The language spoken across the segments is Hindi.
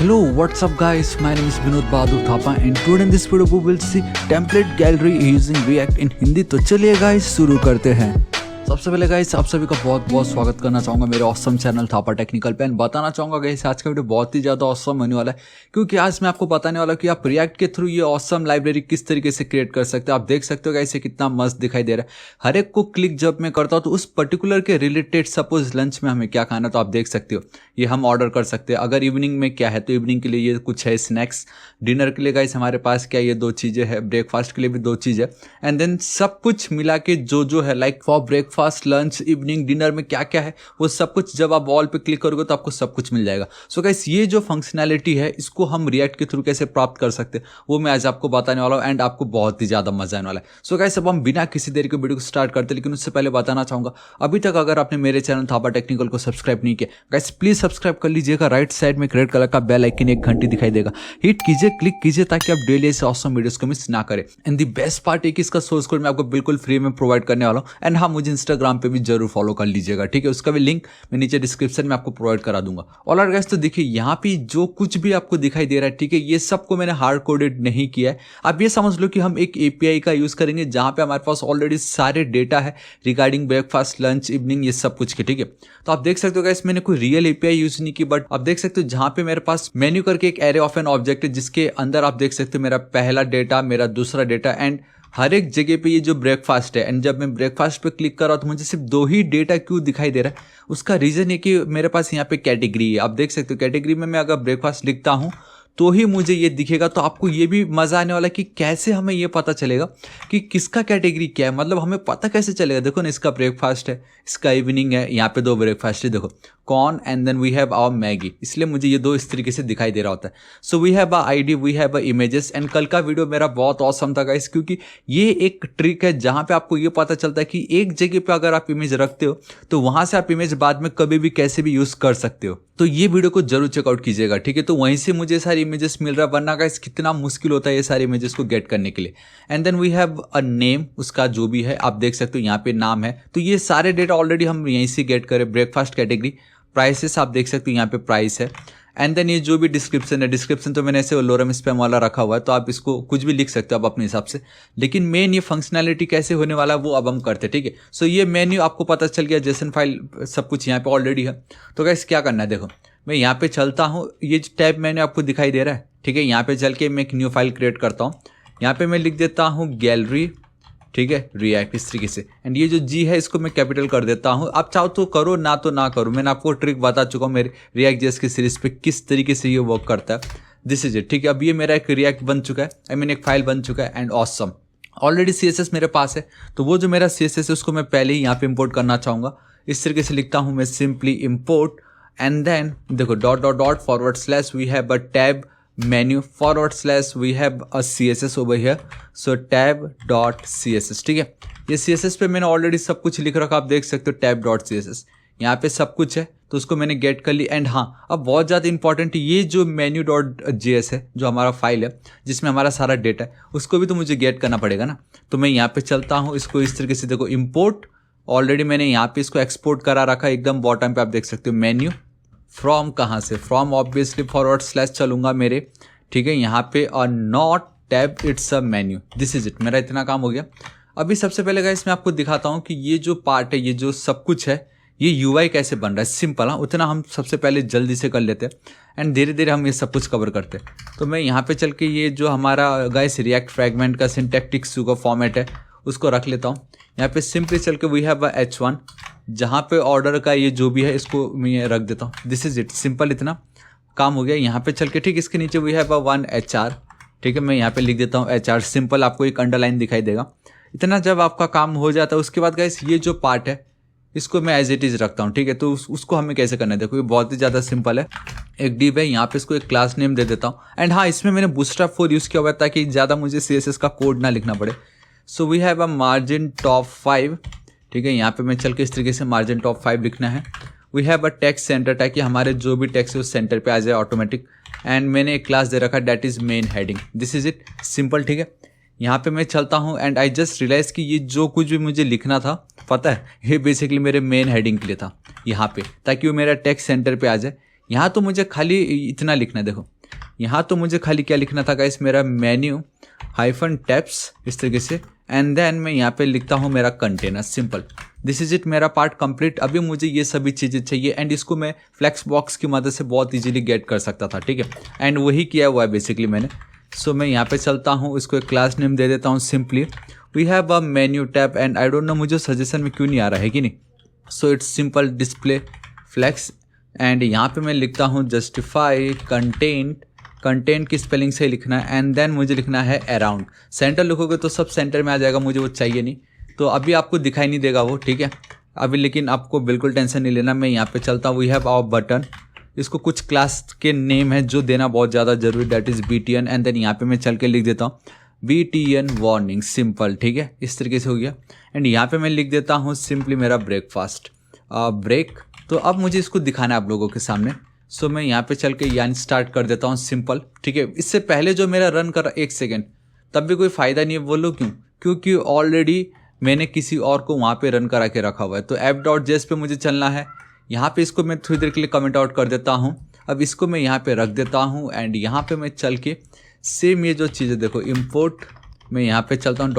Hello, what's up guys? My name is Vinod Bahadur Thapa and today in this video we will see template gallery using React in Hindi। तो चलिए गाइस शुरू करते हैं। सबसे पहले गाइस आप सभी का बहुत बहुत स्वागत करना चाहूँगा मेरे ऑसम चैनल थापा टेक्निकल पे। बताना चाहूँगा गाइस आज का वीडियो बहुत ही ज़्यादा ऑसम होने वाला है, क्योंकि आज मैं आपको बताने वाला हूँ कि आप रिएक्ट के थ्रू ये ऑसम लाइब्रेरी किस तरीके से क्रिएट कर सकते हो। आप देख सकते हो गाइस ये कितना मस्त दिखाई दे रहा है। हर एक को क्लिक जब मैं करता हूँ तो उस पर्टिकुलर के रिलेटेड, सपोज लंच में हमें क्या खाना तो आप देख सकते हो ये हम ऑर्डर कर सकते हैं। अगर इवनिंग में क्या है तो इवनिंग के लिए ये कुछ है स्नैक्स, डिनर के लिए गाइस हमारे पास क्या ये 2 चीज़ें है, ब्रेकफास्ट के लिए भी 2 चीज़ है, एंड देन सब कुछ मिला के जो है like for breakfast, lunch, evening, dinner में क्या क्या है वो सब कुछ जब आप वॉल पे क्लिक करोगे तो आपको सब कुछ मिल जाएगा। सो गाइस ये जो फंक्शनैलिटी है इसको हम रिएक्ट के थ्रू कैसे प्राप्त कर सकते हैं वो मैं आज आपको बताने वाला हूँ, एंड आपको बहुत ही ज़्यादा मजा आने वाला है। सो गाइस अब हम बिना किसी देरी के वीडियो को स्टार्ट करते हैं, लेकिन उससे पहले बताना चाहूँगा अभी तक अगर आपने मेरे चैनल थापा टेक्निकल को सब्सक्राइब नहीं किया गाइस प्लीज सब्सक्राइब कर लीजिएगा। राइट साइड में रेड कलर का बेल आइकन एक घंटी दिखाई देगा, हिट कीजिए, क्लिक कीजिए ताकि आप डेली ऐसे ऑसम वीडियोस को मिस ना करें। एंड द बेस्ट पार्ट है कि इसका सोर्स कोड मैं आपको बिल्कुल फ्री में प्रोवाइड करने वाला हूँ, एंड हाँ मुझे इंस्टाग्राम पे भी जरूर फॉलो कर लीजिएगा, ठीक है। उसका भी लिंक मैं नीचे डिस्क्रिप्शन में आपको प्रोवाइड करा दूंगा। ऑलराइट गाइस तो देखिए यहाँ पे जो कुछ भी आपको दिखाई दे रहा है, ठीक है, ये सबको मैंने हार्ड कोडेड नहीं किया है। आप ये समझ लो कि हम एक एपीआई का यूज करेंगे जहां पे हमारे पास ऑलरेडी सारे डेटा है रिगार्डिंग ब्रेकफास्ट, लंच, इवनिंग, ये सब कुछ के, ठीक है। तो आप देख सकते हो गाइस मैंने कोई रियल एपीआई यूज नहीं की, बट आप देख सकते हो जहां पे मेरे पास मेन्यू करके एक एरे ऑफ एन ऑब्जेक्ट है जिसके अंदर आप देख सकते हो मेरा पहला डेटा, मेरा दूसरा डेटा, एंड हर एक जगह पे ये जो ब्रेकफास्ट है। एंड जब मैं ब्रेकफास्ट पे क्लिक कर रहा हूँ तो मुझे सिर्फ 2 ही डेटा क्यों दिखाई दे रहा है, उसका रीजन है कि मेरे पास यहाँ पे कैटेगरी है। आप देख सकते हो कैटेगरी में मैं अगर ब्रेकफास्ट लिखता हूँ तो ही मुझे ये दिखेगा। तो आपको ये भी मजा आने वाला है कि कैसे हमें ये पता चलेगा कि किसका कैटेगरी क्या है, मतलब हमें पता कैसे चलेगा। देखो ना, इसका ब्रेकफास्ट है, इसका इवनिंग है, यहाँ पे 2 ब्रेकफास्ट है, देखो corn and then we have our Maggi, इसलिए मुझे ये 2 इस तरीके से दिखाई दे रहा होता है। So we have a ID, we have a images, and कल का वीडियो मेरा बहुत ऑसम था गाइस, क्योंकि ये एक ट्रिक है जहां पे आपको ये पता चलता है कि एक जगह पे अगर आप इमेज रखते हो तो वहां से आप इमेज बाद में कभी भी कैसे भी यूज कर सकते हो। तो ये वीडियो को जरूर चेकआउट कीजिएगा, ठीक है। तो वहीं से मुझे सारी इमेजेस मिल रहा है, वरना गाइस कितना मुश्किल होता है ये सारी इमेजेस को गेट करने के लिए। And then we have a name, उसका जो भी है आप देख सकते हो यहाँ पे नाम है। तो ये सारे डेटा ऑलरेडी हम यहीं से गेट करें। ब्रेकफास्ट कैटेगरी, प्राइसेस आप देख सकते हो यहाँ पे प्राइस है, एंड देन ये जो भी डिस्क्रिप्शन है, डिस्क्रिप्शन तो मैंने ऐसे लोरम स्पैम वाला रखा हुआ है, तो आप इसको कुछ भी लिख सकते हो आप अपने हिसाब से। लेकिन मेन ये फंक्शनैलिटी कैसे होने वाला है वो अब हम करते हैं, ठीक है। सो ये मेन्यू आपको पता चल गया, जेसन फाइल सब कुछ यहाँ पे ऑलरेडी है। तो गाइस क्या करना है, देखो मैं यहाँ पे चलता हूँ, ये जो टैब मैंने आपको दिखाई दे रहा है, ठीक है। यहाँ पे चल के मैं एक न्यू फाइल क्रिएट करता हूँ, यहाँ पे मैं लिख देता हूँ गैलरी, ठीक है, रिएक्ट, इस तरीके से। एंड ये जो जी है इसको मैं कैपिटल कर देता हूँ। आप चाहो तो करो, ना तो ना करो, मैंने आपको ट्रिक बता चुका हूँ मेरे रिएक्ट जेएस की सीरीज पे किस तरीके से ये वर्क करता है। दिस इज इट, ठीक है। अब ये मेरा एक रिएक्ट बन चुका है, आई मीन एक फाइल बन चुका है, एंड ऑसम। ऑलरेडी CSS मेरे पास है, तो वो जो मेरा CSS है उसको मैं पहले ही यहाँ पे इम्पोर्ट करना चाहूँगा। इस तरीके से लिखता हूँ मैं सिंपली इम्पोर्ट, एंड देन देखो // we have a tab menu / we have a CSS over here, so tab.css, ठीक है। ये CSS पे मैंने ऑलरेडी सब कुछ लिख रखा, आप देख सकते हो tab.css, यहाँ पे सब कुछ है, तो उसको मैंने गेट कर ली। एंड हाँ अब बहुत ज़्यादा इंपॉर्टेंट ये जो menu.js है, जो हमारा फाइल है जिसमें हमारा सारा डेटा है, उसको भी तो मुझे गेट करना पड़ेगा ना। तो मैं यहाँ पे चलता हूँ, इसको इस तरीके से देखो इम्पोर्ट, ऑलरेडी मैंने यहाँ पे इसको एक्सपोर्ट करा रखा, एकदम बॉटम पे आप देख सकते हो मेन्यू, फ्रॉम कहाँ से, फ्रॉम ऑब्वियसली / चलूंगा मेरे, ठीक है, यहाँ पे और not tab, it's a menu, this is it. मेरा इतना काम हो गया। अभी सबसे पहले गाइस मैं आपको दिखाता हूँ कि ये जो पार्ट है, ये जो सब कुछ है, ये UI कैसे बन रहा है। सिंपल, हाँ उतना हम सबसे पहले जल्दी से कर लेते हैं, एंड धीरे धीरे हम ये सब कुछ कवर करते हैं। तो मैं यहाँ पे चल के ये जो हमारा गाइस रिएक्ट फ्रैगमेंट का सिंटैक्टिक का फॉर्मेट है उसको रख लेता हूँ। यहाँ पे सिंपली चल के वी हैव अ H1, जहाँ पे ऑर्डर का ये जो भी है इसको मैं रख देता हूँ। दिस इज इट, सिंपल, इतना काम हो गया। यहाँ पे चल के ठीक इसके नीचे वी हैव अ 1 HR, ठीक है, मैं यहाँ पे लिख देता हूँ HR, सिंपल, आपको एक अंडरलाइन दिखाई देगा। इतना जब आपका काम हो जाता है उसके बाद गाइस ये जो पार्ट है इसको मैं एज इट इज रखता हूँ, ठीक है। तो उसको हमें कैसे करना है, देखो ये बहुत ही ज़्यादा सिंपल है। एक डिव है, यहाँ पे इसको एक क्लास नेम दे देता हूँ, एंड हाँ इसमें मैंने बूटस्ट्रैप 4 यूज़ किया हुआ है ताकि ज़्यादा मुझे CSS का कोड ना लिखना पड़े। So we have a margin top 5, ठीक है, यहाँ पे मैं चल के इस तरीके से मार्जिन टॉप 5 लिखना है। We have a text centre, ताकि हमारे जो भी टेक्स्ट है उस सेंटर पे आ जाए ऑटोमेटिक, एंड मैंने एक क्लास दे रखा है that is main heading, this is it, simple, ठीक है। यहाँ पे मैं चलता हूँ, एंड आई जस्ट रियलाइज कि ये जो कुछ भी मुझे लिखना था पता है ये बेसिकली मेरे मेन हेडिंग के लिए था यहाँ पे, ताकि वो मेरा टेक्स्ट सेंटर पे आ जाए। यहाँ तो मुझे खाली इतना लिखना है, देखो यहाँ तो मुझे खाली क्या लिखना था गाइस, मेरा मेन्यू हाइफन टैब्स इस तरीके से, एंड देन मैं यहाँ पे लिखता हूँ मेरा container, simple. This is it, मेरा पार्ट कंप्लीट। अभी मुझे ये सभी चीज़ें चाहिए एंड इसको मैं फ्लेक्स बॉक्स की मदद से बहुत इजीली गेट कर सकता था, ठीक है, एंड वही किया हुआ है बेसिकली मैंने। सो मैं यहाँ पे चलता हूँ, इसको एक क्लास नेम दे देता हूँ simply, we have a menu tab, and I don't know मुझे सजेशन में क्यों नहीं आ रहा है कि नहीं। So it's simple display flex, and यहाँ पे मैं लिखता हूँ जस्टिफाई कंटेंट की स्पेलिंग से लिखना है, एंड देन मुझे लिखना है अराउंड। सेंटर लिखोगे तो सब सेंटर में आ जाएगा, मुझे वो चाहिए नहीं, तो अभी आपको दिखाई नहीं देगा वो, ठीक है अभी, लेकिन आपको बिल्कुल टेंशन नहीं लेना। मैं यहाँ पे चलता हूँ, वी हैव आवर बटन, इसको कुछ क्लास के नेम है जो देना बहुत ज़्यादा जरूरी, that is BTN, and then यहाँ पे मैं चल के लिख देता हूँ BTN वार्निंग, सिंपल, ठीक है, इस तरीके से हो गया। एंड यहाँ पे मैं लिख देता हूँ सिंपली मेरा ब्रेकफास्ट ब्रेक। तो अब मुझे इसको दिखाना है आप लोगों के सामने, सो मैं यहाँ पे चल के यानी स्टार्ट कर देता हूँ सिंपल, ठीक है। इससे पहले जो मेरा रन कर 1 सेकेंड, तब भी कोई फ़ायदा नहीं है, बोलो क्यों, क्योंकि ऑलरेडी मैंने किसी और को वहाँ पे रन करा के रखा हुआ है। तो app.js पे मुझे चलना है, यहाँ पे इसको मैं थोड़ी देर के लिए कमेंट आउट कर देता हूँ। अब इसको मैं यहाँ पे रख देता हूँ, एंड यहाँ पे मैं चल के सेम ये जो चीज़ें देखो, इम्पोर्ट मैं यहाँ पे चलता हूँ .//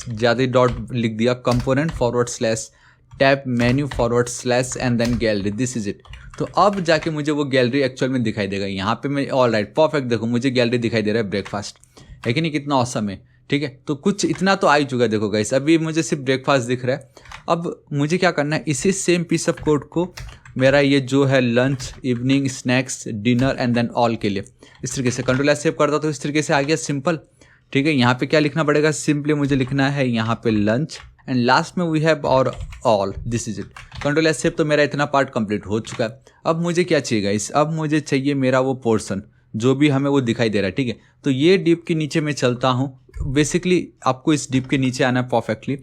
ज़्यादा डॉट लिख दिया, component / tab menu / and then gallery, this is it. तो अब जाके मुझे वो गैलरी एक्चुअल में दिखाई देगा। यहाँ पे मैं ऑल राइट परफेक्ट, देखो मुझे गैलरी दिखाई दे रहा है, ब्रेकफास्ट है कि नहीं, कितना औसम है, ठीक है। तो कुछ इतना तो आ ही चुका है, देखो गाइस अभी मुझे सिर्फ ब्रेकफास्ट दिख रहा है। अब मुझे क्या करना है, इसी सेम पीस ऑफ कोड को मेरा ये जो है lunch, evening, snacks, dinner and then all के लिए इस तरीके से Ctrl+S सेव करता तो इस तरीके से आ गया, सिंपल, ठीक है। यहाँ पे क्या लिखना पड़ेगा, सिंपली मुझे लिखना है यहाँ पे लंच, एंड लास्ट में वी हैव और all, this is it. Ctrl+S save, तो मेरा इतना पार्ट कंप्लीट हो चुका है। अब मुझे क्या चाहिए गाइस, अब मुझे चाहिए मेरा वो पोर्शन जो भी हमें वो दिखाई दे रहा है, ठीक है। तो ये डिप के नीचे मैं चलता हूँ, बेसिकली आपको इस डिप के नीचे आना है perfectly,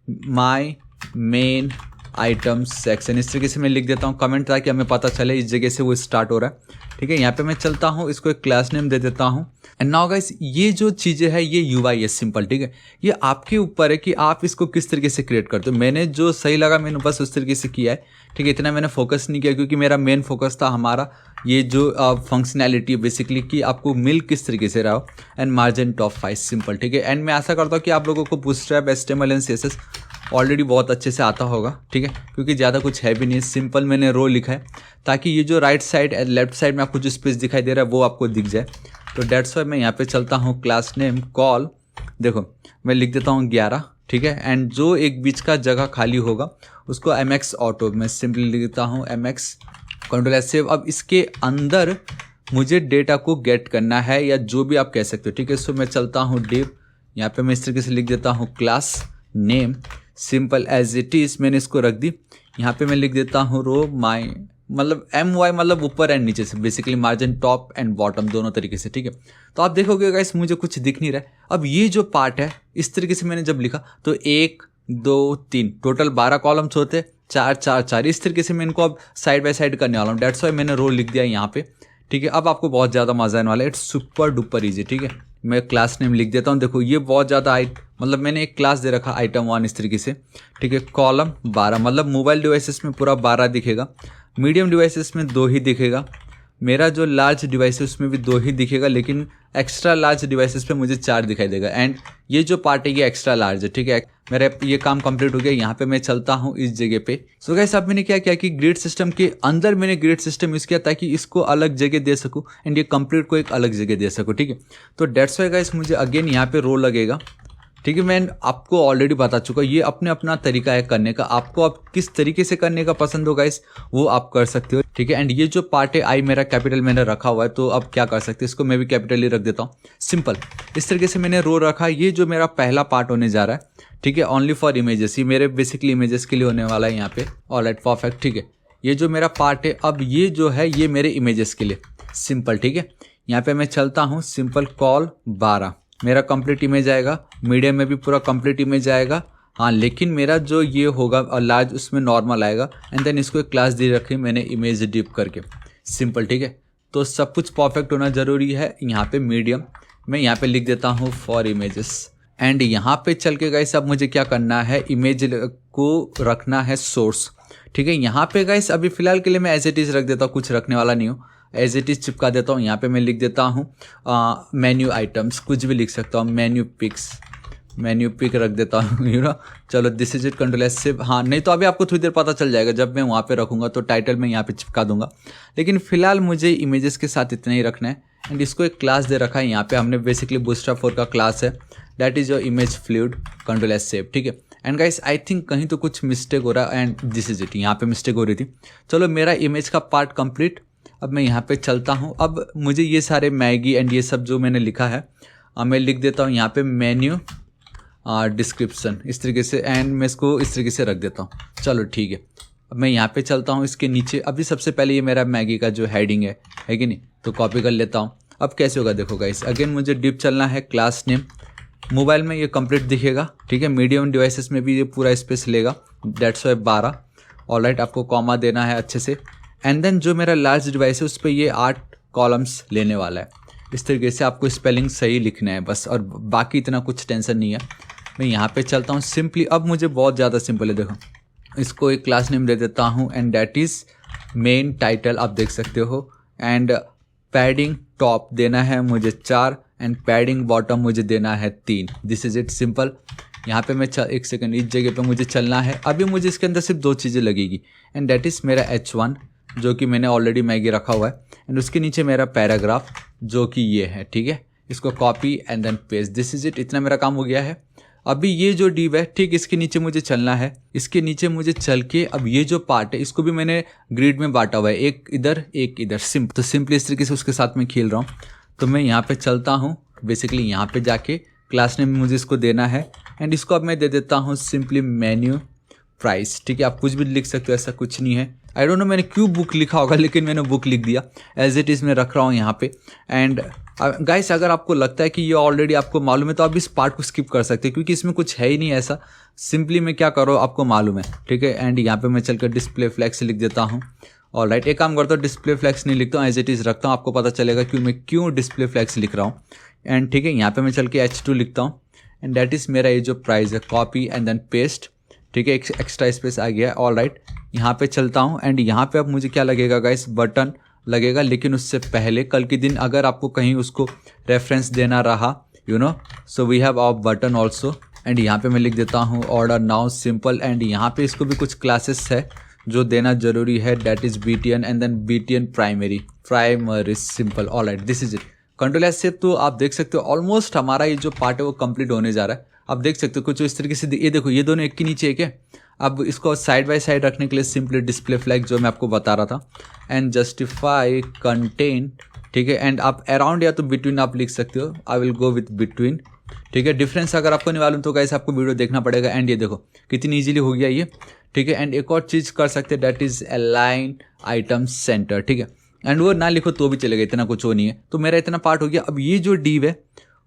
my main item section इस तरीके से मैं लिख देता हूँ कमेंट, ताकि हमें पता चले इस जगह से वो स्टार्ट हो रहा है, ठीक है। यहाँ पे मैं चलता हूँ, इसको एक क्लास नेम दे देता हूँ, एंड नाउ गाइस ये जो चीज़ें है ये UI है, सिंपल, ठीक है। ये आपके ऊपर है कि आप इसको किस तरीके से क्रिएट करते हो। मैंने जो सही लगा मैंने बस उस तरीके से किया है, ठीक है। इतना मैंने फोकस नहीं किया, क्योंकि मेरा मेन फोकस था हमारा ये जो फंक्शनैलिटी बेसिकली कि आपको मिल किस तरीके से रहा हो, एंड मार्जिन टॉप 5, सिंपल, ठीक है। एंड मैं आशा करता हूँ कि आप लोगों को bootstrap, HTML and CSS already बहुत अच्छे से आता होगा, ठीक है, क्योंकि ज़्यादा कुछ है भी नहीं, सिंपल मैंने रो लिखा है ताकि ये जो राइट साइड लेफ्ट साइड में आपको जो स्पेस दिखाई दे रहा है वो आपको दिख जाए। तो डेट्स वाई मैं यहाँ पे चलता हूँ, क्लास नेम कॉल, देखो मैं लिख देता हूँ 11, ठीक है, एंड जो एक बीच का जगह खाली होगा उसको MX ऑटो में सिंपली लिख देता हूँ MX, Ctrl+S सेव। अब इसके अंदर मुझे डेटा को गेट करना है, या जो भी आप कह सकते हो, ठीक है। सो मैं चलता हूँ डिव, यहाँ पे मैं इस तरीके से लिख देता हूँ class name, simple as it is मैंने इसको रख दी। यहाँ पे मैं लिख देता हूँ रो माई, मतलब MY मतलब ऊपर एंड नीचे से, basically margin top and bottom दोनों तरीके से, ठीक है। तो आप देखोगे गाइस मुझे कुछ दिख नहीं रहा है। अब ये जो पार्ट है इस तरीके से मैंने जब लिखा तो 1 2 3 टोटल 12 कॉलम्स होते, 4 4 4 इस तरीके से मैं इनको अब साइड बाय साइड करने वाला हूँ। डेट्स वाई मैंने रो लिख दिया यहाँ पे, ठीक है। अब आपको बहुत ज़्यादा मजा आने वाला है, इट्स सुपर डुपर ईजी, ठीक है। मैं क्लास नेम लिख देता हूँ, देखो ये बहुत ज़्यादा मतलब मैंने एक क्लास दे रखा आइटम 1 इस तरीके से, ठीक है। कॉलम 12 मतलब मोबाइल डिवाइसेस में पूरा 12 दिखेगा, मीडियम डिवाइसेस में 2 ही दिखेगा, मेरा जो लार्ज डिवाइस है उसमें भी 2 ही दिखेगा, लेकिन एक्स्ट्रा लार्ज डिवाइसेस पे मुझे 4 दिखाई देगा। एंड ये जो पार्ट है ये एक्स्ट्रा लार्ज है, ठीक है। मेरा ये काम कंप्लीट हो गया। यहाँ पे मैं चलता हूँ इस जगह पे। सो गाइस अब मैंने क्या किया कि ग्रिड सिस्टम के अंदर मैंने ग्रिड सिस्टम यूज़ किया ताकि इसको अलग जगह दे सकूँ एंड ये कंप्लीट को एक अलग जगह दे सकूँ, ठीक है। तो डेट्स वाई गाइस मुझे अगेन यहाँ पे रो लगेगा, ठीक है। मैं आपको ऑलरेडी बता चुका, ये अपने अपना तरीका है करने का, आपको अब किस तरीके से करने का पसंद होगा इस वो आप कर सकते हो, ठीक है। एंड ये जो पार्ट है आई मेरा कैपिटल मैंने रखा हुआ है, तो अब क्या कर सकते हैं, इसको मैं भी कैपिटल ही रख देता हूँ, सिंपल। इस तरीके से मैंने रो रखा। ये जो मेरा पहला पार्ट होने जा रहा है, ठीक है, ओनली फॉर इमेजेस, ये मेरे बेसिकली इमेजेस के लिए होने वाला है यहाँ पे। ऑलराइट परफेक्ट, ठीक है। ये जो मेरा पार्ट है अब ये जो है ये मेरे इमेजेस के लिए, सिंपल, ठीक है। यहाँ पे मैं चलता हूँ, सिंपल कॉल 12 मेरा कंप्लीट इमेज आएगा, मीडियम में भी पूरा कंप्लीट इमेज आएगा, हाँ। लेकिन मेरा जो ये होगा लार्ज उसमें नॉर्मल आएगा। एंड देन इसको एक क्लास दे रखी मैंने इमेज डिप करके, सिंपल, ठीक है। तो सब कुछ परफेक्ट होना जरूरी है। यहाँ पे मीडियम मैं यहाँ पे लिख देता हूँ फॉर इमेजेस। एंड यहाँ पे चल के गाइस अब मुझे क्या करना है, इमेज को रखना है सोर्स। ठीक है। यहाँ पे गाइस अभी फिलहाल के लिए मैं एज इट इज़ रख देता हूँ, कुछ रखने वाला नहीं हूँ, एज इट इज़ चिपका देता हूँ। यहाँ पे मैं लिख देता हूँ मेन्यू आइटम्स, कुछ भी लिख सकता हूँ, मेन्यू पिक रख देता हूँ, चलो this is it, control S से। हाँ, नहीं तो अभी आपको थोड़ी देर पता चल जाएगा जब मैं वहाँ पे रखूँगा, तो टाइटल में यहाँ पे चिपका दूंगा। लेकिन फिलहाल मुझे इमेजेस के साथ इतना ही रखना है। एंड इसको एक क्लास दे रखा है यहाँ पे हमने, बेसिकली बूटस्ट्रैप 4 का क्लास है, that is your image fluid, control S save. ठीक है। एंड गाइस आई थिंक कहीं तो कुछ मिस्टेक हो रहा है, एंड दिस इज इट, यहाँ पे मिस्टेक हो रही थी। चलो मेरा इमेज का पार्ट कंप्लीट। अब मैं यहाँ पे चलता हूँ। अब मुझे ये सारे मैगी एंड ये सब जो मैंने लिखा है मैं लिख देता हूँ यहाँ पे मेन्यू डिस्क्रिप्शन, इस तरीके से, एंड मैं इसको इस तरीके से रख देता हूँ। चलो ठीक है। अब मैं यहाँ पे चलता हूँ, इसके नीचे अभी सबसे पहले ये मेरा मैगी का जो हेडिंग है कि नहीं, तो कॉपी कर लेता हूँ। अब कैसे होगा देखो गाइस, अगेन मुझे डिप चलना है, क्लास नेम, मोबाइल में ये कंप्लीट दिखेगा, ठीक है। मीडियम डिवाइसेस में भी ये पूरा स्पेस लेगा, दैट्स वाई 12। ऑलराइट, आपको कॉमा देना है अच्छे से। एंड देन जो मेरा लार्ज डिवाइस है उस पर ये 8 कॉलम्स लेने वाला है। इस तरीके से आपको स्पेलिंग सही लिखना है बस, और बाकी इतना कुछ टेंशन नहीं है। मैं यहाँ पे चलता हूँ सिंपली। अब मुझे बहुत ज़्यादा सिंपल है, देखो इसको एक क्लास नेम दे देता हूँ, and that is main title, आप देख सकते हो। एंड पैडिंग टॉप देना है मुझे 4, एंड पैडिंग बॉटम मुझे देना है 3। This is it, simple. यहाँ पे मैं एक सेकंड, इस जगह पे मुझे चलना है। अभी मुझे इसके अंदर सिर्फ 2 चीज़ें लगेगी, एंड दैट इज़ मेरा H1 जो कि मैंने ऑलरेडी मैगी रखा हुआ है, एंड उसके नीचे मेरा पैराग्राफ जो कि ये है, ठीक है। इसको copy and then paste, this is it, इतना मेरा काम हो गया है। अभी ये जो डिव है, ठीक, इसके नीचे मुझे चलना है। इसके नीचे मुझे चल के अब ये जो पार्ट है इसको भी मैंने ग्रिड में बांटा हुआ है, एक इधर एक इधर, तो सिंपली इस तरीके से उसके साथ में खेल रहा हूँ। तो मैं यहाँ पे चलता हूँ, बेसिकली यहाँ पे जाके क्लास नेम मुझे इसको देना है, एंड इसको अब मैं दे देता हूँ सिंपली मेन्यू प्राइस, ठीक है। आप कुछ भी लिख सकते हो, ऐसा कुछ नहीं है। आई डोंट नो मैंने क्यों बुक लिखा होगा, लेकिन मैंने बुक लिख दिया, एज इट इज़ मैं रख रहा हूँ यहाँ पे। एंड गाइस अगर आपको लगता है कि ये ऑलरेडी आपको मालूम है तो आप इस पार्ट को स्किप कर सकते हैं, क्योंकि इसमें कुछ है ही नहीं ऐसा। सिंपली मैं क्या करो आपको मालूम है, ठीक है। एंड यहाँ पे मैं चलकर डिस्प्ले फ्लैक्स लिख देता हूँ। ऑलराइट, एक काम करता हूँ, डिस्प्ले फ्लैक्स नहीं लिखता हूँ, एज इट इज़ रखता हूँ, आपको पता चलेगा कि मैं क्यों डिस्प्ले फ्लैक्स लिख रहा हूँ। एंड ठीक है, यहाँ पे मैं चल के H2 लिखता हूँ, एंड दैट इज़ मेरा ये जो प्राइस है, कॉपी एंड देन पेस्ट, ठीक है। एक एक्स्ट्रा स्पेस आ गया। ऑलराइट, यहाँ पे चलता हूँ, एंड यहाँ पे अब मुझे क्या लगेगा गाइस, बटन लगेगा। लेकिन उससे पहले कल के दिन अगर आपको कहीं उसको रेफरेंस देना रहा, so we have our button also. And यहाँ पे मैं लिख देता हूँ ऑर्डर नाउ सिंपल, एंड यहाँ पे इसको भी कुछ क्लासेस है जो देना जरूरी है, that is BTN and then BTN primary simple. Alright, this is it, control S से। तो आप देख सकते हो ऑलमोस्ट हमारा ये जो पार्ट है वो कंप्लीट होने जा रहा है। आप देख सकते हो कुछ इस तरीके से, ये देखो ये दोनों एक के नीचे एक है। अब इसको साइड बाय साइड रखने के लिए सिंपली डिस्प्ले फ्लैग जो मैं आपको बता रहा था, एंड जस्टिफाई कंटेंट, ठीक है। एंड आप अराउंड या तो बिटवीन आप लिख सकते हो, I will go width between, ठीक है। डिफरेंस अगर आपको नहीं मालूम तो गाइस आपको वीडियो देखना पड़ेगा। एंड ये देखो कितनी इजीली हो गया ये, ठीक है। एंड एक और चीज़ कर सकते हैं, that is align item centre, ठीक है। एंड वो ना लिखो तो भी चलेगा, इतना कुछ वो नहीं है। तो मेरा इतना पार्ट हो गया। अब ये जो डिव है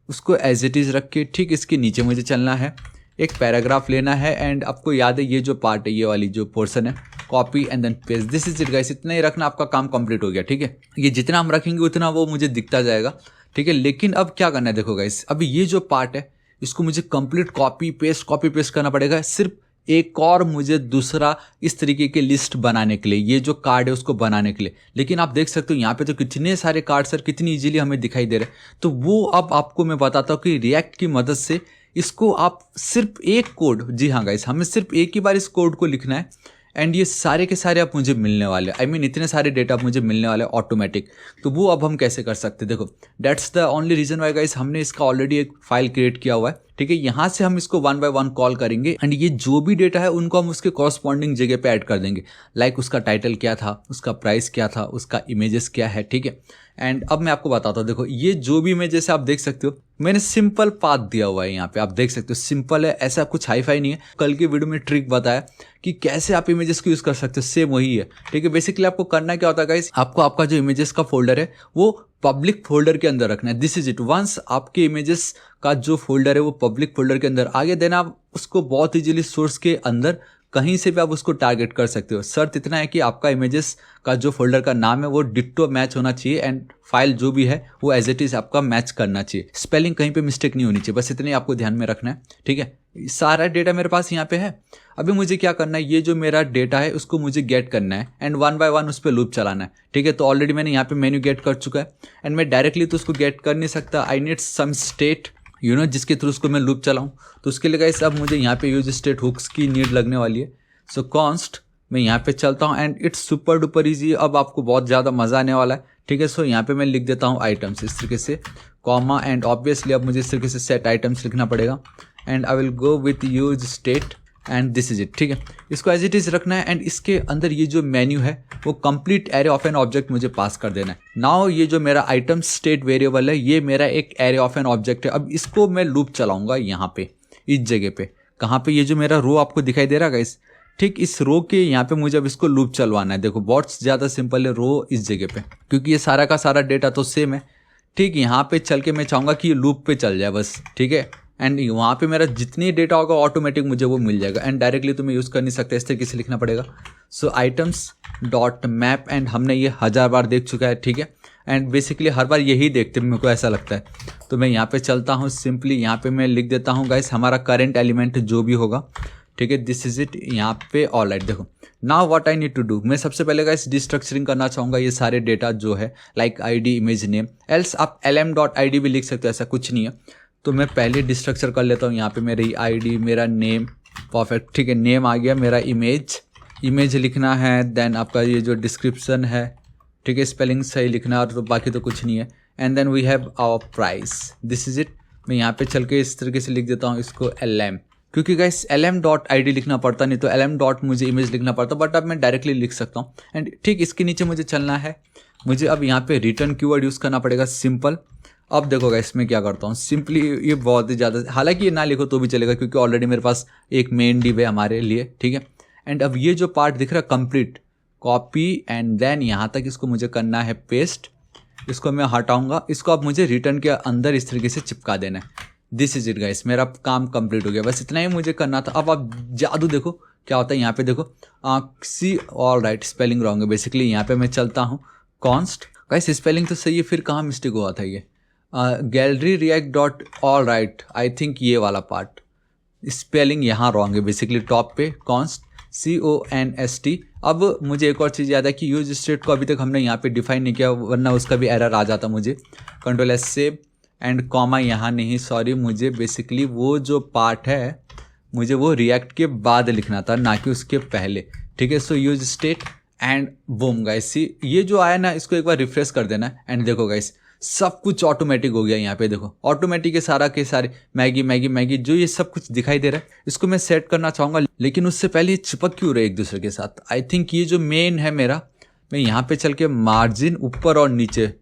उसको एज इट इज़ रख के, ठीक, इसके नीचे मुझे चलना है, एक पैराग्राफ लेना है। एंड आपको याद है ये जो पार्ट है, ये वाली जो पोर्शन है, copy and then paste, this is it guys. इतना ही रखना, आपका काम कंप्लीट हो गया, ठीक है। ये जितना हम रखेंगे उतना वो मुझे दिखता जाएगा, ठीक है। लेकिन अब क्या करना है देखो गाइस, अभी ये जो पार्ट है इसको मुझे कंप्लीट कॉपी पेस्ट करना पड़ेगा। सिर्फ एक और मुझे दूसरा इस तरीके के लिस्ट बनाने के लिए, ये जो कार्ड है उसको बनाने के लिए। लेकिन आप देख सकते हो यहाँ पे तो कितने सारे कार्ड सर कितनी इजीली हमें दिखाई दे रहे हैं। तो वो अब आपको मैं बताता हूँ कि रिएक्ट की मदद से इसको आप सिर्फ एक कोड, जी हाँ गाइस, हमें सिर्फ एक ही बार इस कोड को लिखना है, एंड ये सारे के सारे अब मुझे मिलने वाले, आई मीन इतने सारे डेटा मुझे मिलने वाले ऑटोमेटिक। तो वो अब हम कैसे कर सकते हैं, देखो that's the only reason why guys, हमने इसका ऑलरेडी एक फाइल क्रिएट किया हुआ है, ठीक है। यहाँ से हम इसको 1 बाय 1 कॉल करेंगे, एंड ये जो भी डेटा है उनको हम उसके कॉरस्पॉन्डिंग जगह पे ऐड कर देंगे। लाइक उसका टाइटल क्या था, उसका प्राइस क्या था, उसका इमेजेस क्या है, ठीक है। एंड अब मैं आपको बताता हूँ, देखो ये जो भी इमेजेस आप देख सकते हो, मैंने सिंपल पाथ दिया हुआ है यहाँ पे, आप देख सकते हो सिंपल है, ऐसा कुछ हाई फाई नहीं है। कल की वीडियो में ट्रिक बताया कि कैसे आप इमेजेस को यूज कर सकते हो, सेम वही है, ठीक है। बेसिकली आपको करना क्या होता है गाइस, आपको आपका जो इमेजेस का फोल्डर है वो पब्लिक फोल्डर के अंदर रखना है, दिस इज इट। वंस आपके इमेजेस का जो फोल्डर है वो पब्लिक फोल्डर के अंदर आ गया, देन आप उसको बहुत इजीली सोर्स के अंदर कहीं से भी आप उसको टारगेट कर सकते हो। शर्त इतना है कि आपका इमेजेस का जो फोल्डर का नाम है वो डिट्टो मैच होना चाहिए, एंड फाइल जो भी है वो एज इट इज आपका मैच करना चाहिए। स्पेलिंग कहीं पे मिस्टेक नहीं होनी चाहिए, बस इतने आपको ध्यान में रखना है, ठीक है। सारा डेटा मेरे पास यहाँ पे है। अभी मुझे क्या करना है, ये जो मेरा डेटा है उसको मुझे गेट करना है एंड वन बाय वन उस पर लूप चलाना है। ठीक है, तो ऑलरेडी मैंने यहाँ पे मेन्यू गेट कर चुका है एंड मैं डायरेक्टली तो उसको गेट कर नहीं सकता। आई नीड सम स्टेट जिसके थ्रू उसको मैं लूप चलाऊँ। तो उसके लिए गाइस अब मुझे यहाँ पे यूज स्टेट हुक्स की नीड लगने वाली है। सो कॉन्स्ट मैं यहाँ पे चलता हूँ and it's super duper easy. अब आपको बहुत ज़्यादा मज़ा आने वाला है। ठीक है, सो यहाँ पे मैं लिख देता हूँ आइटम्स इस तरीके से, कॉमा एंड ऑब्वियसली अब मुझे इस तरीके से सेट आइटम्स लिखना पड़ेगा and I will go with use state and this is it. ठीक है, इसको एज इट इज़ रखना है एंड इसके अंदर ये जो मेन्यू है वो complete array of an object मुझे पास कर देना है। नाउ ये जो मेरा आइटम स्टेट वेरिएबल है ये मेरा एक एरे ऑफ एन ऑब्जेक्ट है। अब इसको मैं लूप चलाऊंगा यहाँ पे इस जगह पे, कहाँ पे, ये जो मेरा रो आपको दिखाई दे रहा है गाइस, ठीक इस रो के यहाँ पे मुझे अब इसको लूप चलवाना है। देखो बहुत ज़्यादा सिंपल है, रो इस जगह पे, क्योंकि ये सारा का सारा डेटा तो सेम है। ठीक, यहाँ पे चल के मैं चाहूँगा कि ये लूप पे चल जाए बस। ठीक है, एंड वहाँ पे मेरा जितनी डेटा होगा ऑटोमेटिक मुझे वो मिल जाएगा एंड डायरेक्टली तो मैं यूज़ कर नहीं सकता, इस तरीके से लिखना पड़ेगा। सो आइटम्स डॉट मैप एंड हमने ये 1000 बार देख चुका है। ठीक है, एंड बेसिकली हर बार यही देखते मेरे को ऐसा लगता है। तो मैं यहाँ पे चलता हूँ, सिंपली यहाँ पे मैं लिख देता हूँ गाइस हमारा करेंट एलिमेंट जो भी होगा। ठीक है, दिस इज इट यहाँ पे। ऑल राइट, देखो now what I need to do, मैं सबसे पहले गाइस डिस्ट्रक्चरिंग करना चाहूँगा ये सारे डेटा जो है, like ID image name, else आप lm.id भी लिख सकते हो, ऐसा कुछ नहीं है। तो मैं पहले डिस्ट्रक्चर कर लेता हूँ। यहाँ पे मेरी आईडी, मेरा नेम, परफेक्ट। ठीक है, नेम आ गया, मेरा इमेज लिखना है, देन आपका ये जो डिस्क्रिप्शन है, ठीक है, स्पेलिंग सही लिखना और तो बाकी तो कुछ नहीं है। And then we have our price, this is it. मैं यहाँ पे चल के इस तरीके से लिख देता हूँ इसको lm, क्योंकि गाइस lm.id लिखना पड़ता, नहीं तो lm डॉट मुझे इमेज लिखना पड़ता, बट अब मैं डायरेक्टली लिख सकता हूँ। एंड ठीक इसके नीचे मुझे चलना है, मुझे अब यहाँ पे रिटर्न कीवर्ड यूज़ करना पड़ेगा, सिंपल। अब देखो गाइस मैं क्या करता हूँ, सिंपली ये बहुत ही ज़्यादा, हालांकि ये ना लिखो तो भी चलेगा क्योंकि ऑलरेडी मेरे पास एक मेन डिव है हमारे लिए। ठीक है, एंड अब ये जो पार्ट दिख रहा है कंप्लीट, कॉपी एंड देन यहाँ तक इसको मुझे करना है पेस्ट। इसको मैं हटाऊंगा, इसको अब मुझे रिटर्न के अंदर इस तरीके से चिपका देना है। दिस इज इट गाइस, मेरा काम कंप्लीट हो गया, बस इतना ही मुझे करना था। अब आप जादू देखो क्या होता है, यहाँ पे देखो सी, ऑल राइट, स्पेलिंग रॉन्ग है बेसिकली। यहाँ पे मैं चलता हूँ कॉन्स्ट, गाइस स्पेलिंग तो सही है, फिर कहाँ मिस्टेक हुआ था ये, gallery react dot, all right, I think ये वाला पार्ट स्पेलिंग यहाँ रॉन्ग है बेसिकली, टॉप पे कॉन्स्ट CONST। अब मुझे एक और चीज़ याद है कि यूज स्टेट को अभी तक हमने यहाँ पे डिफाइन नहीं किया, वरना उसका भी एरर आ जाता मुझे। Ctrl+S सेव एंड कॉमा यहाँ नहीं, सॉरी, मुझे बेसिकली वो जो पार्ट है मुझे वो रिएक्ट के बाद लिखना था, ना कि उसके पहले। ठीक है, so use state and boom guys, ये जो आया ना इसको एक बार रिफ्रेश कर देना एंड देखो गाइस सब कुछ ऑटोमेटिक हो गया। यहाँ पे देखो ऑटोमेटिक है के सारे मैगी मैगी मैगी जो ये सब कुछ दिखाई दे रहा है, इसको मैं सेट करना चाहूँगा। लेकिन उससे पहले ये चिपक क्यों रहे एक दूसरे के साथ। आई थिंक ये जो मेन है मेरा, मैं यहाँ पे चल के मार्जिन ऊपर और नीचे,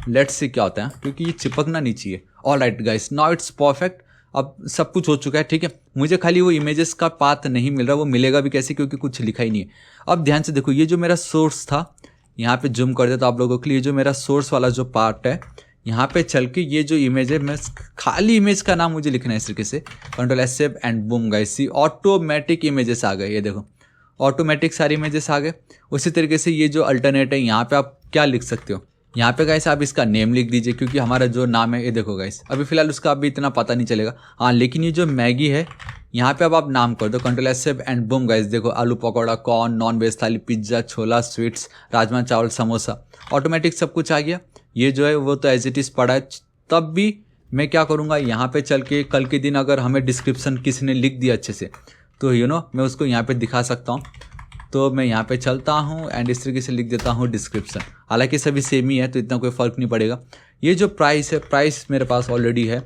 लेट्स सी क्या होता है, क्योंकि ये चिपकना नहीं चाहिए। All right guys, now it's perfect, अब सब कुछ हो चुका है। ठीक है, मुझे खाली वो इमेजेस का पाथ नहीं मिल रहा, वो मिलेगा भी कैसे क्योंकि कुछ लिखा ही नहीं है। अब ध्यान से देखो, ये जो मेरा सोर्स था, यहाँ पे जूम कर देता आप लोगों के लिए, जो मेरा सोर्स वाला जो पार्ट है, यहाँ पे चल के ये जो इमेज है, मैं खाली इमेज का नाम मुझे लिखना है इस तरीके से, Ctrl+S save and boom guys, see automatic images आ गए। ये देखो ऑटोमेटिक सारी इमेजेस आ गए। उसी तरीके से ये जो अल्टरनेट है, यहाँ पे आप क्या लिख सकते हो, यहाँ पे गाइस आप इसका नेम लिख दीजिए, क्योंकि हमारा जो नाम है, ये देखो गाइस अभी फिलहाल उसका अभी इतना पता नहीं चलेगा, हाँ, लेकिन ये जो मैगी है यहाँ पे अब आप नाम कर दो, Ctrl+S save and boom guys, देखो आलू पकौड़ा, कॉर्न, नॉन वेज थाली, पिज्ज़ा, छोला, स्वीट्स, राजमा चावल, समोसा, ऑटोमेटिक सब कुछ आ गया। ये जो है वो तो एज इट इज़ पड़ा है। तब भी मैं क्या करूँगा, यहाँ पे चल के कल के दिन अगर हमें डिस्क्रिप्शन किसी ने लिख दिया अच्छे से, तो मैं उसको यहाँ पे दिखा सकता हूँ। तो मैं यहाँ पे चलता हूँ एंड इस तरीके से लिख देता हूँ डिस्क्रिप्शन, हालांकि सभी सेम ही है तो इतना कोई फ़र्क नहीं पड़ेगा। ये जो प्राइस है, प्राइस मेरे पास ऑलरेडी है,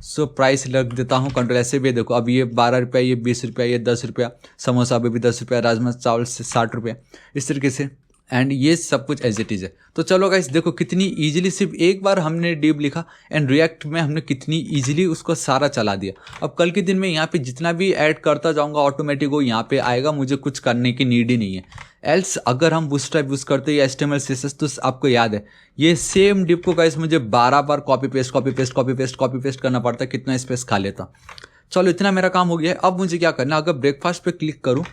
सो प्राइस लग देता हूँ Ctrl+S से भी। देखो अब ये 12 रुपये, ये 20 रुपये, ये 10 रुपया, समोसा अभी भी 10 रुपया, राजमा चावल से 60 रुपये, इस तरीके से। एंड ये सब कुछ एज इट इज़ है। तो चलो गाइस देखो कितनी इजीली, सिर्फ एक बार हमने डिव लिखा एंड रिएक्ट में हमने कितनी इजीली उसको सारा चला दिया। अब कल के दिन में यहाँ पे जितना भी ऐड करता जाऊँगा ऑटोमेटिक वो यहाँ पे आएगा, मुझे कुछ करने की नीड ही नहीं है। एल्स अगर हम बूटस्ट्रैप यूज़ करते या HTML CSS, तो आपको याद है ये सेम डिव को गाइस मुझे 12 बार कॉपी पेस्ट करना पड़ता, कितना स्पेस खा लेता। चलो इतना मेरा काम हो गया है। अब मुझे क्या करना, अगर ब्रेकफास्ट पे क्लिक करूँ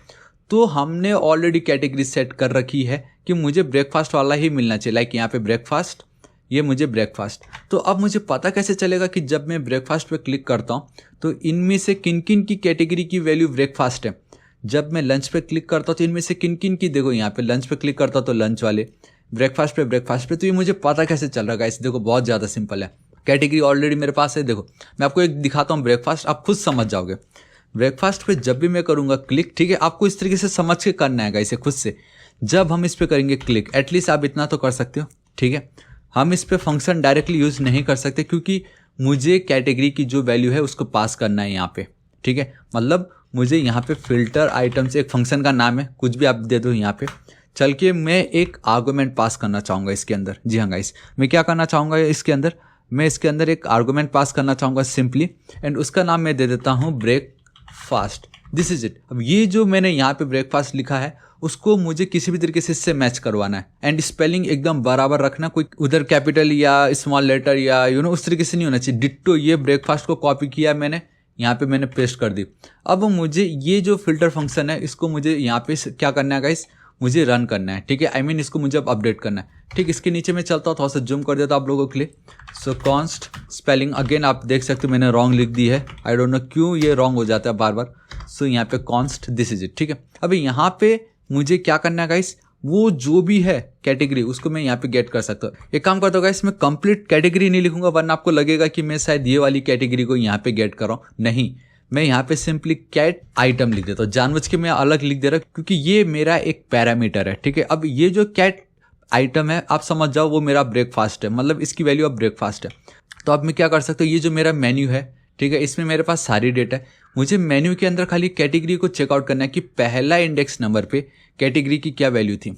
तो हमने ऑलरेडी कैटेगरी सेट कर रखी है कि मुझे ब्रेकफास्ट वाला ही मिलना चाहिए। लाइक यहाँ पे ब्रेकफास्ट, ये मुझे ब्रेकफास्ट। तो अब मुझे पता कैसे चलेगा कि जब मैं ब्रेकफास्ट पे क्लिक करता हूँ तो इनमें से किन किन की कैटेगरी की वैल्यू ब्रेकफास्ट है। जब मैं लंच पे क्लिक करता हूँ तो इनमें से किन किन की, देखो यहाँ पे लंच पे क्लिक करता हूँ तो लंच वाले, ब्रेकफास्ट पे, तो ये मुझे पता कैसे चल रहा है गाइस। देखो बहुत ज़्यादा सिंपल है, कैटेगरी ऑलरेडी मेरे पास है। देखो मैं आपको एक दिखाता हूँ ब्रेकफास्ट, आप खुद समझ जाओगे। ब्रेकफास्ट पे जब भी मैं करूँगा क्लिक, ठीक है, आपको इस तरीके से समझ के करना है गाइस खुद से। जब हम इस पर करेंगे क्लिक, एटलीस्ट आप इतना तो कर सकते हो, ठीक है। हम इस पर फंक्शन डायरेक्टली यूज़ नहीं कर सकते क्योंकि मुझे कैटेगरी की जो वैल्यू है उसको पास करना है यहाँ पे, ठीक है। मतलब मुझे यहाँ पे फिल्टर आइटम्स एक फंक्शन का नाम है, कुछ भी आप दे दो यहाँ पे, चल के मैं एक आर्गुमेंट पास करना चाहूँगा इसके अंदर। जी हाँ गाइस, मैं क्या करना चाहूँगा इसके अंदर, मैं इसके अंदर एक आर्गुमेंट पास करना चाहूँगा सिंपली, एंड उसका नाम मैं दे देता हूँ ब्रेकफास्ट। This is it. अब ये जो मैंने यहाँ पे ब्रेकफास्ट लिखा है उसको मुझे किसी भी तरीके से इससे मैच करवाना है, एंड स्पेलिंग एकदम बराबर रखना, कोई उधर कैपिटल या स्मॉल लेटर या उस तरीके से नहीं होना चाहिए। डिट्टो ये ब्रेकफास्ट को कॉपी किया मैंने, यहाँ पे मैंने पेस्ट कर दी। अब मुझे ये जो फिल्टर फंक्शन है इसको मुझे यहाँ पे क्या करना है गाइस, मुझे रन करना है, ठीक है। आई मीन इसको मुझे अब अपडेट करना है, ठीक। इसके नीचे मैं चलता हूँ, थोड़ा सा जूम कर देता हूँ आप लोगों के लिए। सो कॉन्स्ट स्पेलिंग अगेन आप देख सकते हो मैंने रॉन्ग लिख दी है, आई डोंट नो क्यों ये रॉन्ग हो जाता है बार बार। सो यहाँ पे कॉन्स्ट, दिस इज इट, ठीक है। अभी यहाँ पे मुझे क्या करना है गाइस, वो जो भी है कैटेगरी उसको मैं यहाँ पे गेट कर सकता हूँ। एक काम करता हूँ गाइस, मैं कंप्लीट कैटेगरी नहीं लिखूंगा वरना आपको लगेगा कि मैं शायद ये वाली कैटेगरी को यहाँ पे गेट कर रहा हूँ। नहीं, मैं यहाँ पे सिंपली कैट आइटम लिख देता हूँ। जानबूझ के मैं अलग लिख दे रहा हूँ क्योंकि ये मेरा एक पैरामीटर है, ठीक है। अब ये जो कैट आइटम है आप समझ जाओ वो मेरा ब्रेकफास्ट है, मतलब इसकी वैल्यू अब ब्रेकफास्ट है। तो अब मैं क्या कर सकता हूँ, ये जो मेरा मेन्यू है, ठीक है, इसमें मेरे पास सारी डेटा है। मुझे मेन्यू के अंदर खाली कैटेगरी को चेकआउट करना है कि पहला इंडेक्स नंबर पे कैटेगरी की क्या वैल्यू थी,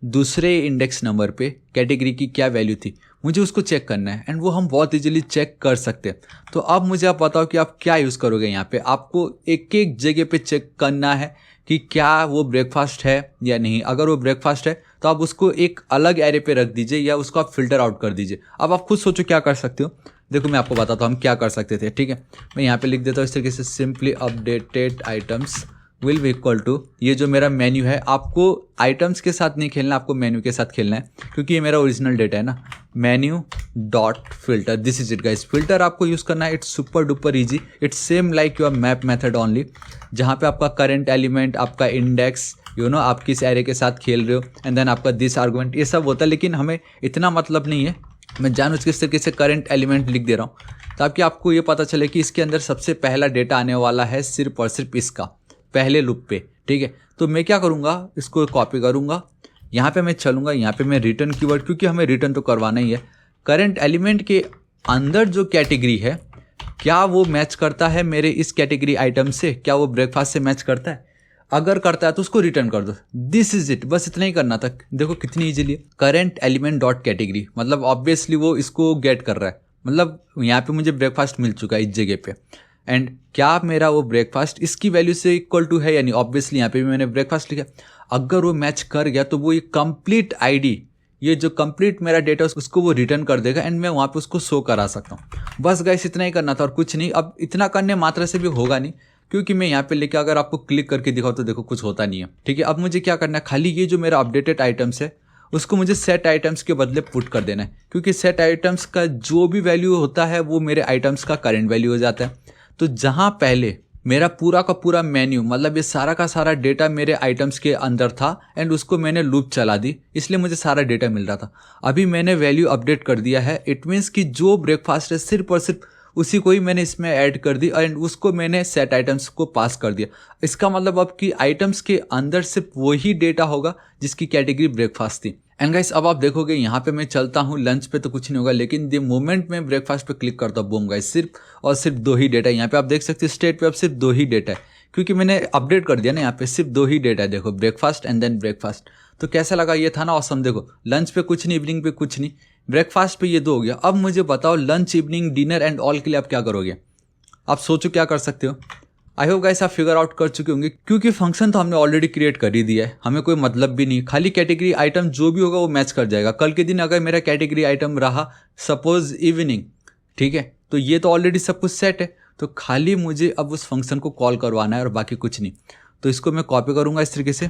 दूसरे इंडेक्स नंबर पे कैटेगरी की क्या वैल्यू थी, मुझे उसको चेक करना है, एंड वो हम बहुत इजीली चेक कर सकते हैं। तो अब मुझे आप बताओ कि आप क्या यूज़ करोगे यहाँ पे। आपको एक एक जगह पे चेक करना है कि क्या वो ब्रेकफास्ट है या नहीं। अगर वो ब्रेकफास्ट है तो आप उसको एक अलग एरे पे रख दीजिए या उसको आप फिल्टर आउट कर दीजिए। अब आप खुद सोचो क्या कर सकते हो। देखो मैं आपको बताता हूँ हम क्या कर सकते थे, ठीक है। मैं यहाँ पे लिख देता हूँ इस तरीके से, simply updated items will be equal to, ये जो मेरा मेन्यू है, आपको आइटम्स के साथ नहीं खेलना, आपको मेन्यू के साथ खेलना है क्योंकि ये मेरा ओरिजिनल डेटा है ना। Menu dot filter, this is it guys. Filter आपको यूज़ करना है, it's super duper easy, it's same like your map method only, जहाँ पे आपका करंट एलिमेंट, आपका इंडेक्स, आप किस एरे के साथ खेल रहे हो, एंड देन आपका दिस आर्गुमेंट, ये सब होता है। लेकिन हमें इतना मतलब नहीं है, मैं जानबूझ के इस तरीके से करंट एलिमेंट लिख दे रहा हूँ ताकि आपको ये पता चले कि इसके अंदर सबसे पहला डेटा आने वाला है सिर्फ और सिर्फ इसका, पहले लूप पे, ठीक है। तो मैं क्या करूँगा, इसको कॉपी करूँगा, यहाँ पे मैं चलूँगा, यहाँ पे मैं रिटर्न कीवर्ड, क्योंकि हमें रिटर्न तो करवाना ही है। करंट एलिमेंट के अंदर जो कैटेगरी है क्या वो मैच करता है मेरे इस कैटेगरी आइटम से, क्या वो ब्रेकफास्ट से मैच करता है। अगर करता है तो उसको रिटर्न कर दो, दिस इज इट। बस इतना ही करना था। देखो कितनी easily, current element dot category, मतलब ऑब्वियसली वो इसको गेट कर रहा है, मतलब यहाँ पे मुझे ब्रेकफास्ट मिल चुका है इस जगह पे। एंड क्या मेरा वो ब्रेकफास्ट इसकी वैल्यू से इक्वल टू है, यानी ऑब्वियसली यहाँ पे भी मैंने ब्रेकफास्ट लिखा। अगर वो मैच कर गया तो वो ये कंप्लीट आईडी, ये जो कंप्लीट मेरा डेटा उसको वो रिटर्न कर देगा, एंड मैं वहाँ पे उसको शो करा सकता हूँ। बस गाइस इतना ही करना था और कुछ नहीं। अब इतना करने मात्रा से भी होगा नहीं, क्योंकि मैं यहाँ पे लेके अगर आपको क्लिक करके दिखाऊँ तो देखो कुछ होता नहीं है, ठीक है। अब मुझे क्या करना है, खाली ये जो मेरा अपडेटेड आइटम्स है उसको मुझे सेट आइटम्स के बदले पुट कर देना है, क्योंकि सेट आइटम्स का जो भी वैल्यू होता है वो मेरे आइटम्स का करंट वैल्यू हो जाता है। तो जहाँ पहले मेरा पूरा का पूरा मेन्यू, मतलब ये सारा का सारा डेटा मेरे आइटम्स के अंदर था, एंड उसको मैंने लूप चला दी, इसलिए मुझे सारा डेटा मिल रहा था। अभी मैंने वैल्यू अपडेट कर दिया है, इट मीन्स कि जो ब्रेकफास्ट है सिर्फ और सिर्फ उसी को ही मैंने इसमें ऐड कर दी, एंड उसको मैंने सेट आइटम्स को पास कर दिया। इसका मतलब अब कि आइटम्स के अंदर सिर्फ वही डेटा होगा जिसकी कैटेगरी ब्रेकफास्ट थी। एंड गाइस अब आप देखोगे यहाँ पे मैं चलता हूँ लंच पे तो कुछ नहीं होगा, लेकिन द मोमेंट मैं ब्रेकफास्ट पे क्लिक करता हूँ, बूम गाइस, सिर्फ और सिर्फ 2 ही डेटा। यहाँ पे आप देख सकते हैं स्टेट पे अब सिर्फ 2 ही डेटा है, क्योंकि मैंने अपडेट कर दिया ना। यहाँ पे सिर्फ 2 ही डेटा है, देखो ब्रेकफास्ट एंड देन ब्रेकफास्ट। तो कैसा लगा, ये था ना ऑसम। देखो लंच पे कुछ नहीं, इवनिंग पे कुछ नहीं, ब्रेकफास्ट पे ये 2 हो गया। अब मुझे बताओ lunch, evening, dinner and all के लिए आप क्या करोगे। आप सोचो क्या कर सकते हो। आई होप गाइस आप फिगर आउट कर चुके होंगे, क्योंकि फंक्शन तो हमने ऑलरेडी क्रिएट कर ही दिया है, हमें कोई मतलब भी नहीं। खाली कैटेगरी आइटम जो भी होगा वो मैच कर जाएगा। कल के दिन अगर मेरा कैटेगरी आइटम रहा सपोज इवनिंग, ठीक है, तो ये तो ऑलरेडी सब कुछ सेट है, तो खाली मुझे अब उस फंक्शन को कॉल करवाना है और बाकी कुछ नहीं। तो इसको मैं कॉपी करूँगा इस तरीके से,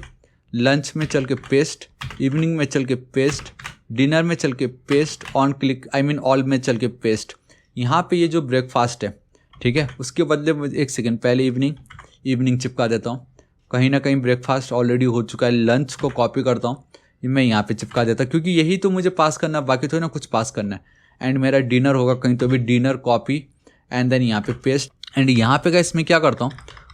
लंच में चल के पेस्ट, इवनिंग में चल के पेस्ट, डिनर में चल के paste on click, I mean all में चल के पेस्ट। यहाँ पे ये जो ब्रेकफास्ट है, ठीक है, उसके बदले मुझे एक सेकेंड पहले इवनिंग चिपका देता हूँ। कहीं ना कहीं ब्रेकफास्ट ऑलरेडी हो चुका है, लंच को कॉपी करता हूँ, मैं यहाँ पे चिपका देता, क्योंकि यही तो मुझे पास करना, बाकी तो ना कुछ पास करना है। एंड मेरा डिनर होगा कहीं, तो भी डिनर कॉपी एंड देन यहाँ पे पेस्ट। एंड यहाँ पे गाइस मैं क्या करता हूँ,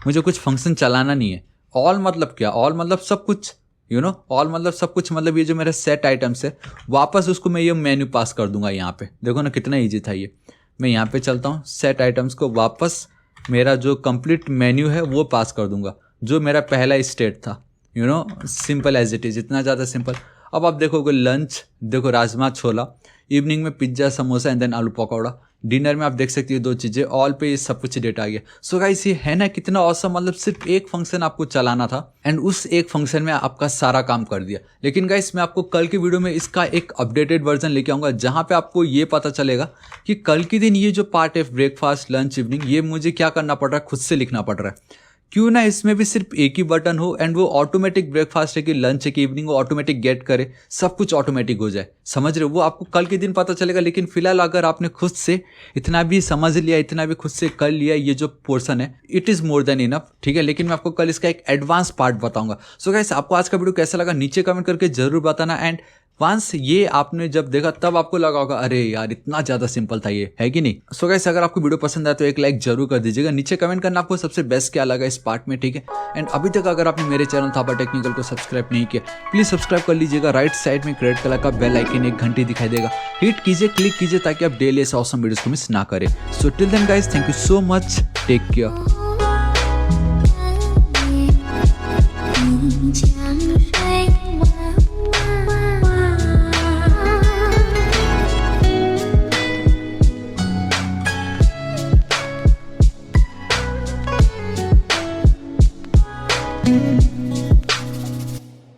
मुझे कुछ फंक्शन चलाना नहीं है। ऑल मतलब क्या, ऑल मतलब सब कुछ, ऑल मतलब सब कुछ, मतलब ये जो मेरा सेट आइटम्स है वापस उसको मैं ये मेन्यू पास कर दूंगा। यहाँ पे देखो ना कितना ईजी था ये। मैं यहाँ पे चलता हूँ, सेट आइटम्स को वापस मेरा जो कंप्लीट मेन्यू है वो पास कर दूंगा, जो मेरा पहला स्टेट था। सिंपल एज इट इज, इतना ज़्यादा सिंपल। अब आप देखोगे लंच, देखो राजमा छोला, इवनिंग में पिज्ज़ा समोसा एंड देन आलू पकौड़ा, डिनर में आप देख सकते हो 2 चीज़ें, ऑल पे ये सब कुछ डेटा आ गया। सो गाइस ये है ना कितना ऑसम, मतलब सिर्फ एक फंक्शन आपको चलाना था एंड उस एक फंक्शन में आपका सारा काम कर दिया। लेकिन गाइस मैं आपको कल की वीडियो में इसका एक अपडेटेड वर्जन लेके आऊँगा, जहाँ पे आपको ये पता चलेगा कि कल के दिन ये जो पार्ट है ब्रेकफास्ट लंच इवनिंग, ये मुझे क्या करना पड़ रहा है, खुद से लिखना पड़ रहा है। क्यों ना इसमें भी सिर्फ एक ही बटन हो एंड वो ऑटोमेटिक ब्रेकफास्ट है कि लंच है कि इवनिंग, वो ऑटोमेटिक गेट करे, सब कुछ ऑटोमेटिक हो जाए। समझ रहे हो, वो आपको कल के दिन पता चलेगा। लेकिन फिलहाल अगर आपने खुद से इतना भी समझ लिया, इतना भी खुद से कर लिया, ये जो पोर्शन है it is more than enough, ठीक है। लेकिन मैं आपको कल इसका एक एडवांस पार्ट बताऊंगा। सो गाइस आपको आज का वीडियो कैसा लगा नीचे कमेंट करके जरूर बताना। एंड वंस ये आपने जब देखा तब आपको लगा होगा अरे यार इतना ज़्यादा सिंपल था ये, है कि नहीं। सो गाइस अगर आपको वीडियो पसंद आया तो एक लाइक जरूर कर दीजिएगा। नीचे कमेंट करना आपको सबसे बेस्ट क्या लगा इस पार्ट में, ठीक है। एंड अभी तक अगर आपने मेरे चैनल थापा टेक्निकल को सब्सक्राइब नहीं किया, प्लीज सब्सक्राइब कर लीजिएगा। राइट साइड में रेड कलर का बेल आइकन, एक घंटी दिखाई देगा, हिट कीजिए, क्लिक कीजिए, ताकि आप डेली ऐसे ऑसम वीडियोस को मिस ना करें। So till then guys, thank you so much, take care.